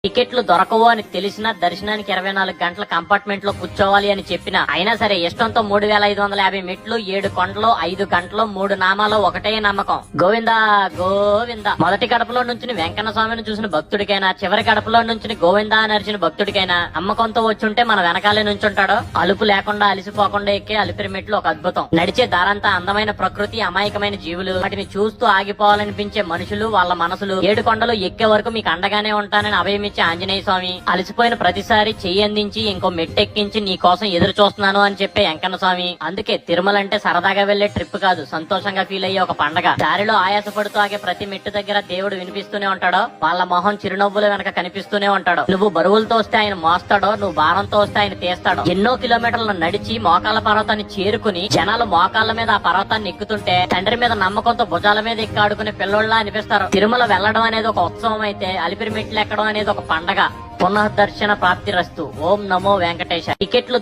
టికెట్లు దొరకవు అని తెలిసినా దర్శనానికి 24 గంటల కంపార్ట్మెంట్ లో కూర్చోవాలి అని చెప్పినా అయినా సరే ఇష్టంతో 3550 మెట్లు 7 కొండలు 5 గంటలు 3 నామాలు ఒకటే నమ్మకం. గోవిందా గోవిందా. మొదటి గడపలో నుంచి వెంకన్న స్వామిని చూసిన భక్తుడికైనా చివరి గడపలో నుంచి గోవిందా అని అరిచిన భక్తుడికైనా నమ్మకంతో వచ్చుంటే మన వెనకాలే నుంచుంటాడు. అలుపు లేకుండా అలిసిపోకుండా ఎక్కే అలిపిరి మెట్లు ఒక అద్భుతం. నడిచే దారంతా అందమైన ప్రకృతి, అమాయకమైన జీవులు, వాటిని చూస్తూ ఆగిపోవాలనిపించే మనుషులు, వాళ్ళ మనసులు. 7 కొండలు ఎక్కే వరకు మీకు అండగానే ఉంటానని అభయమిచ్చే ఆంజనేయ స్వామి, అలసిపోయిన ప్రతిసారి చెయ్యి అందించి ఇంకో మెట్టెక్కించి నీ కోసం ఎదురు చూస్తున్నాను అని చెప్పే వెంకన్న స్వామి. అందుకే తిరుమల అంటే సరదాగా వెళ్లే ట్రిప్ కాదు, సంతోషంగా ఫీల్ అయ్యే ఒక పండగ. దారిలో ఆయాసపడుతూ ఆగే ప్రతి మెట్టు దగ్గర దేవుడు వినిపిస్తూనే ఉంటాడో, వాళ్ళ మొహం చిరునవ్వుల వెనక కనిపిస్తూనే ఉంటాడు. నువ్వు బరువులతో వస్తే ఆయన మోస్తాడో, నువ్వు భారంతో వస్తే ఆయన తీస్తాడో. ఎన్నో కిలోమీటర్లు నడిచి మోకాళ్ళ పర్వతాన్ని చేరుకుని జనాలు మోకాళ్ళ మీద ఆ పర్వతాన్ని ఎక్కుతుంటే తండ్రి మీద నమ్మకంతో భుజాల మీద ఎక్కి ఆడుకునే పిల్లోళ్ళ అనిపిస్తారు. తిరుమల వెళ్లడం అనేది ఒక ఉత్సవం అయితే అలిపిరి మెట్లు ఎక్కడం అనేది ఒక పండగ. పునఃదర్శన ప్రాప్తిరస్తు. ఓం నమో వెంకటేశ. టికెట్లు